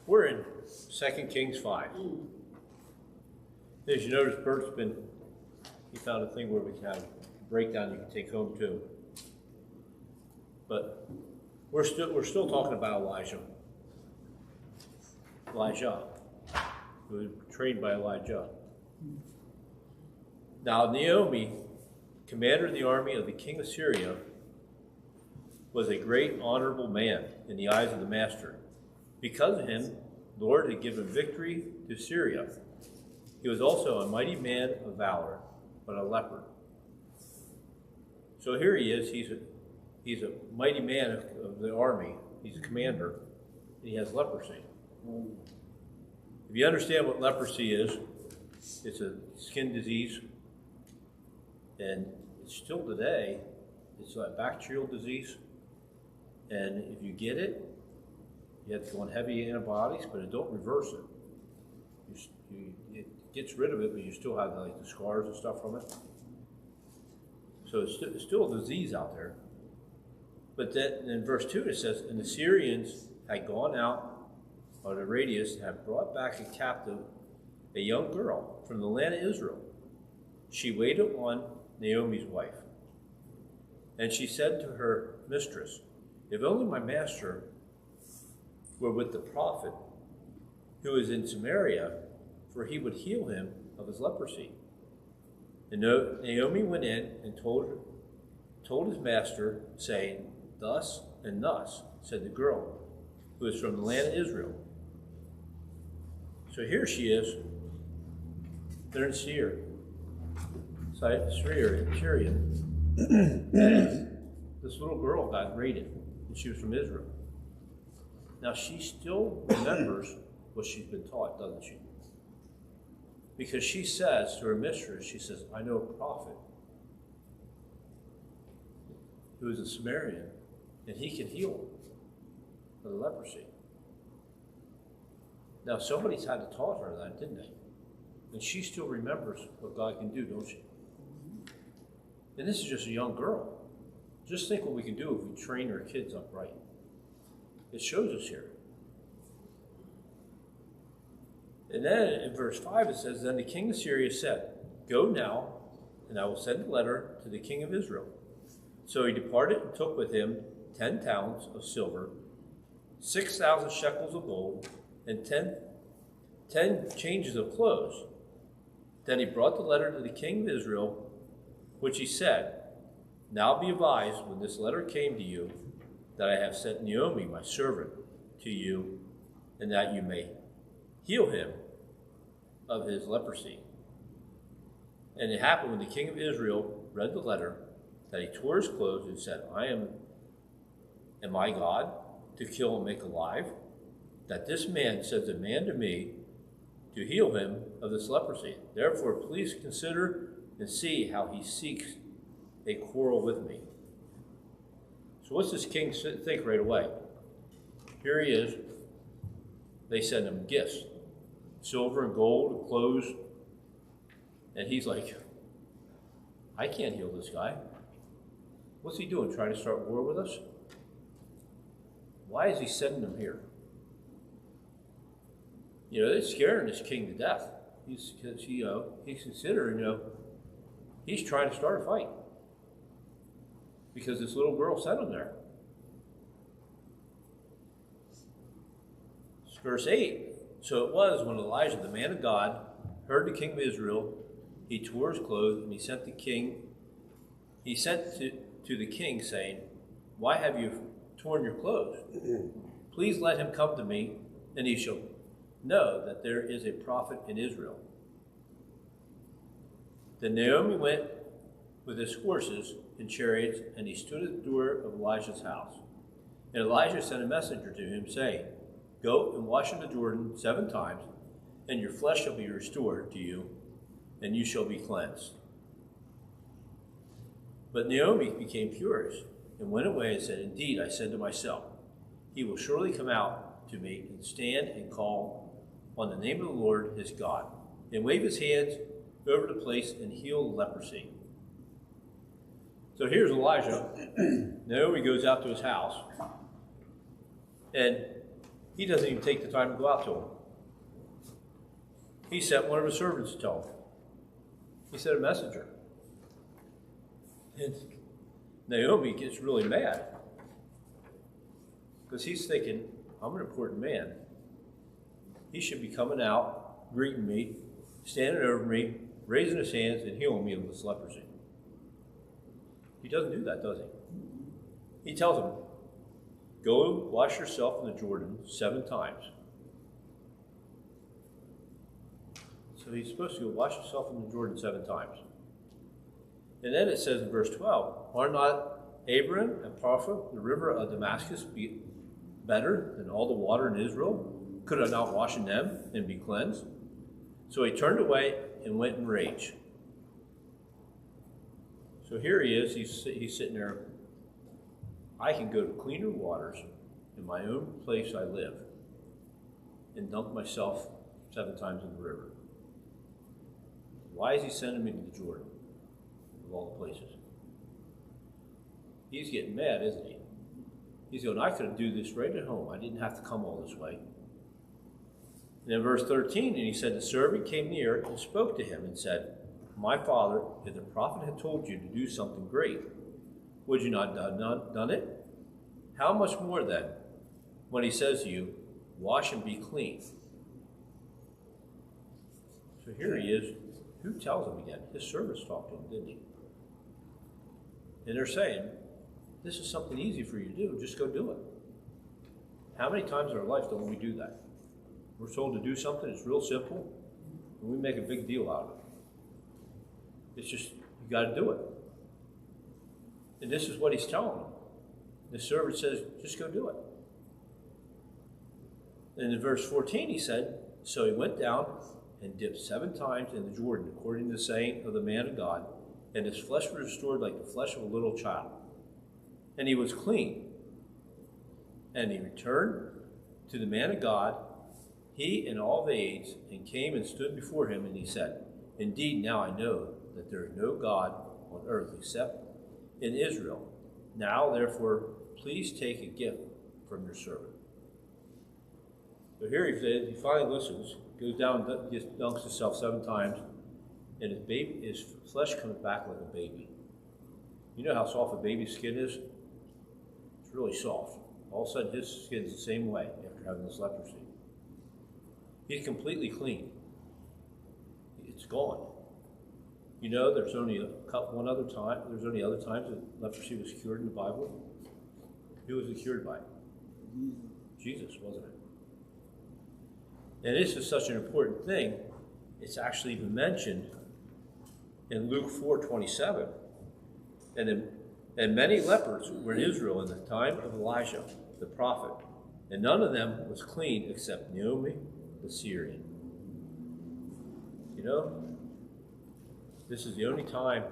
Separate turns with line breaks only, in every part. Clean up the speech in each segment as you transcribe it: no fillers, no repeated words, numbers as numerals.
We're in 2 Kings 5. As you notice, Bert's he found a thing where we can have a breakdown you can take home too. But we're still talking about Elijah, who was trained by Elijah. Now Naomi, commander of the army of the king of Syria, was a great honorable man in the eyes of the master. Because of him, the Lord had given victory to Syria. He was also a mighty man of valor, but a leper. So here he is. He's a mighty man of the army. He's a commander. And he has leprosy. If you understand what leprosy is, it's a skin disease. And it's still today, it's a bacterial disease. And if you get it, you have to go on heavy antibiotics, but it don't reverse it. It gets rid of it, but you still have like the scars and stuff from it. So it's still a disease out there. But then in verse 2 it says, and the Syrians had gone out of the radius and had brought back a captive, a young girl from the land of Israel. She waited on Naomi's wife. And she said to her mistress, if only my master were with the prophet who is in Samaria, for he would heal him of his leprosy. And Naomi went in and told his master, saying, thus and thus said the girl who is from the land of Israel. So here she is. They're in Syria. And this little girl got raided, and she was from Israel. Now she still remembers what she's been taught, doesn't she? Because she says to her mistress, she says, I know a prophet who is a Samaritan, and he can heal the leprosy. Now somebody's had to taught her that, didn't they? And she still remembers what God can do, don't she? And this is just a young girl. Just think what we can do if we train our kids up right. It shows us here. And then in verse 5 it says, then the king of Syria said, go now, and I will send a letter to the king of Israel. So he departed and took with him 10 talents of silver, 6,000 shekels of gold, and 10 changes of clothes. Then he brought the letter to the king of Israel, which he said, now be advised when this letter came to you, that I have sent Naomi, my servant, to you, and that you may heal him of his leprosy. And it happened when the king of Israel read the letter, that he tore his clothes and said, am I God to kill and make alive? That this man sends a man to me to heal him of this leprosy. Therefore, please consider and see how he seeks a quarrel with me. So what's this king think right away? Here he is. They send him gifts, silver and gold and clothes. And he's like, I can't heal this guy. What's he doing, trying to start war with us? Why is he sending them here? You know, it's scaring this king to death. He's considering, he's trying to start a fight. Because this little girl sent him there. Verse 8, so it was when Elijah, the man of God, heard the king of Israel, he tore his clothes, and he sent to the king, saying, why have you torn your clothes? Please let him come to me, and he shall know that there is a prophet in Israel. Then Naomi went with his horses and chariots, and he stood at the door of Elijah's house. And Elijah sent a messenger to him, saying, go and wash in the Jordan 7 times, and your flesh shall be restored to you, and you shall be cleansed. But Naomi became furious, and went away and said, indeed, I said to myself, he will surely come out to me and stand and call on the name of the Lord his God, and wave his hands over the place and heal leprosy. So here's Elijah. Naomi goes out to his house, and He doesn't even take the time to go out to him. He sent one of his servants to tell him. He sent a messenger. And Naomi gets really mad because he's thinking, I'm an important man. He should be coming out, greeting me, standing over me, raising his hands, and healing me of this leprosy. He doesn't do that, does he? He tells him, go wash yourself in the Jordan 7 times. So he's supposed to go wash himself in the Jordan 7 times. And then it says in verse 12, are not Abraham and Parapha, the river of Damascus, be better than all the water in Israel? Could I not wash in them and be cleansed? So he turned away and went in rage. So here he is, he's sitting there. I can go to cleaner waters in my own place I live and dunk myself 7 times in the river. Why is he sending me to the Jordan of all the places? He's getting mad, isn't he? He's going, I could do this right at home. I didn't have to come all this way. And in verse 13, and he said, the servant came near and spoke to him and said, my father, if the prophet had told you to do something great, would you not have done it? How much more then, when he says to you, wash and be clean? So here he is. Who tells him again? His servants talked to him, didn't he? And they're saying, this is something easy for you to do. Just go do it. How many times in our life don't we do that? We're told to do something, it's real simple, and we make a big deal out of it. It's just, you got to do it. And this is what he's telling them. The servant says, just go do it. And in verse 14 he said, so he went down and dipped 7 times in the Jordan, according to the saying of the man of God, and his flesh was restored like the flesh of a little child. And he was clean. And he returned to the man of God, he and all the aides, and came and stood before him, and he said, indeed, now I know that there is no God on earth except in Israel. Now, therefore, please take a gift from your servant. So here he finally listens, goes down and just dunks himself 7 times, and his flesh comes back like a baby. You know how soft a baby's skin is? It's really soft. All of a sudden, his skin's the same way after having this leprosy. He's completely clean. It's gone. You know, there's only other times that leprosy was cured in the Bible. Who was it cured by? Jesus, wasn't it? And this is such an important thing. It's actually even mentioned in Luke 4:27. And many lepers were in Israel in the time of Elijah, the prophet, and none of them was clean except Naomi, the Syrian. You know, this is the only time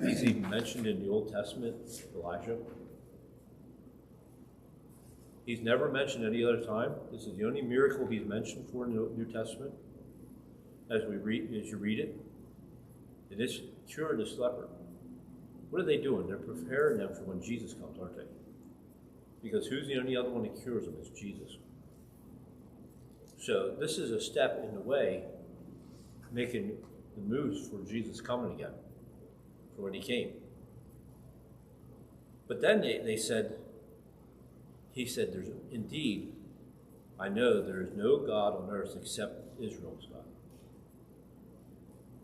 he's even mentioned in the Old Testament, Elijah. He's never mentioned any other time. This is the only miracle he's mentioned for in the New Testament. As you read it, it is cured this leper. What are they doing? They're preparing them for when Jesus comes, aren't they? Because who's the only other one that cures them? It's Jesus. So this is a step in the way, making the moves for Jesus coming again, for when he came. But then he said, there's indeed, I know there is no God on earth except Israel's God.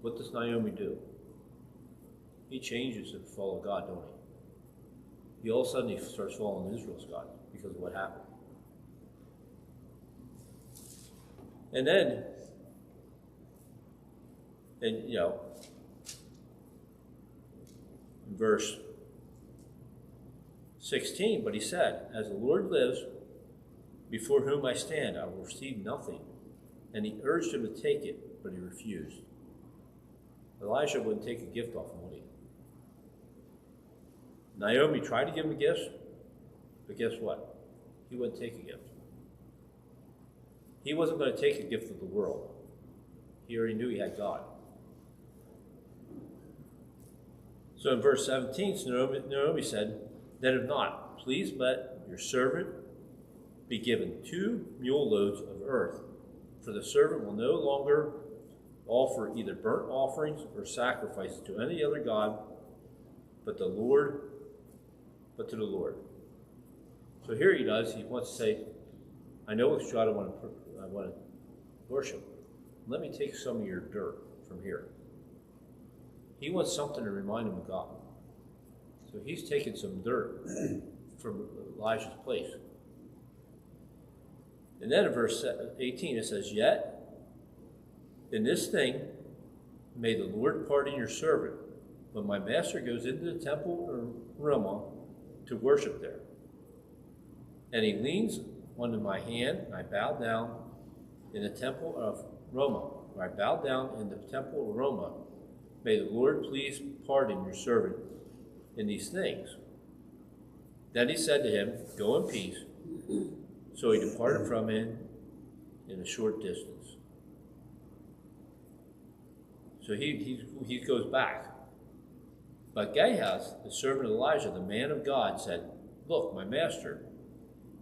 What does Naomi do? He changes to follow God, don't he? All of a sudden he starts following Israel's God because of what happened. And then, in verse 16, but he said, as the Lord lives, before whom I stand, I will receive nothing. And he urged him to take it, but he refused. Elijah wouldn't take a gift off him, would he? Naomi tried to give him a gift, but guess what? He wouldn't take a gift. He wasn't going to take a gift of the world. He already knew he had God. So in verse 17, Naomi said, then if not, please let your servant be given 2 mule loads of earth, for the servant will no longer offer either burnt offerings or sacrifices to any other god but to the Lord. So here he does. He wants to say, I know which God I want to worship. Let me take some of your dirt from here. He wants something to remind him of God. So he's taking some dirt from Elijah's place. And then in verse 18 it says, Yet in this thing may the Lord pardon your servant when my master goes into the temple of Ramah to worship there. And he leans onto my hand, and I bow down in the temple of Ramah. Where I bow down in the temple of Ramah, may the Lord please pardon your servant in these things. Then he said to him, Go in peace. So he departed from him in a short distance. So he goes back. But Gehazi, the servant of Elijah, the man of God, said, Look, my master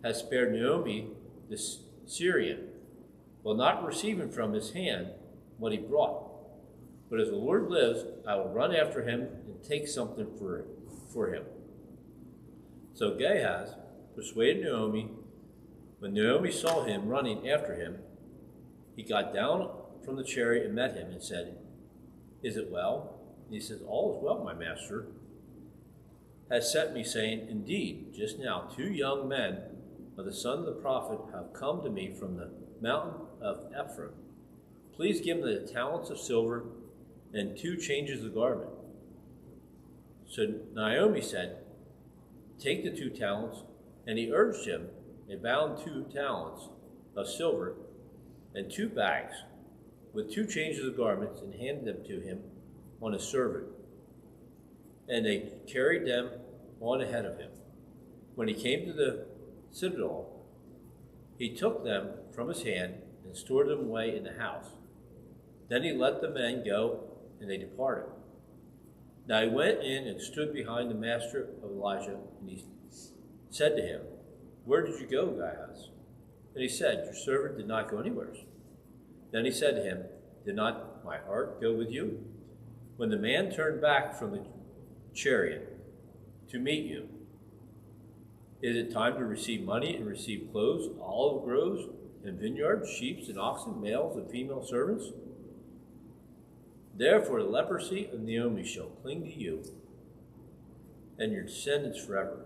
has spared Naomi, the Syrian, while not receiving from his hand what he brought. But as the Lord lives, I will run after him and take something for him. So Gehazi persuaded Naomi. When Naomi saw him running after him, he got down from the chariot and met him and said, Is it well? And he says, All is well, my master has sent me, saying, Indeed, just now 2 young men of the son of the prophet have come to me from the mountain of Ephraim. Please give them the talents of silver and 2 changes of garment. So Naomi said, Take the 2 talents. And he urged him, and bound 2 talents of silver and 2 bags with 2 changes of garments, and handed them to him on a servant. And they carried them on ahead of him. When he came to the citadel, he took them from his hand and stored them away in the house. Then he let the men go, and they departed. Now he went in and stood behind the master of Elijah, and he said to him, Where did you go, Gehazi? And he said, Your servant did not go anywhere. Then he said to him, Did not my heart go with you? When the man turned back from the chariot to meet you, is it time to receive money and receive clothes, olive groves, and vineyards, sheep and oxen, males and female servants? Therefore the leprosy of Naomi shall cling to you and your descendants forever.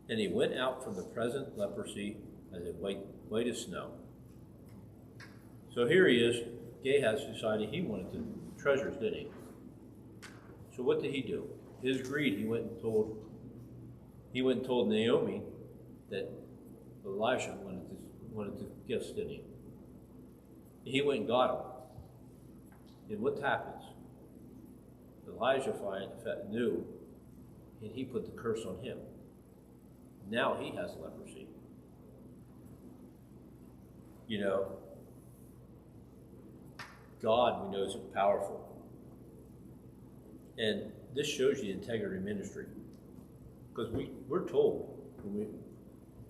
And he went out from the present leprosy as a white as snow. So here he is. Gehazi decided he wanted the treasures, didn't he? So what did he do? His greed, he went and told Naomi that Elisha wanted the gifts, didn't he? He went and got them. And what happens? Elijah knew, and he put the curse on him. Now he has leprosy. You know, God, we know, is powerful. And this shows you the integrity of ministry. Because we're told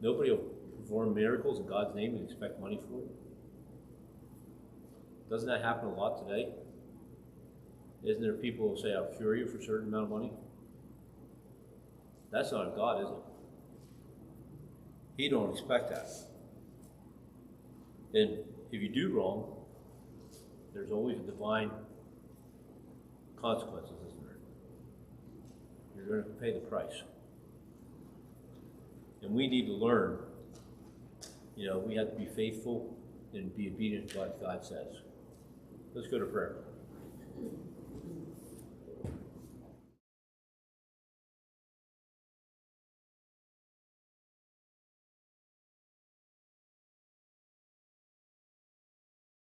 nobody will perform miracles in God's name and expect money for it. Doesn't that happen a lot today? Isn't there people who say, I'll cure you for a certain amount of money? That's not of God, is it? He don't expect that. And if you do wrong, there's always divine consequences, isn't there? You're going to pay the price. And we need to learn, we have to be faithful and be obedient to what God says. Let's go to prayer.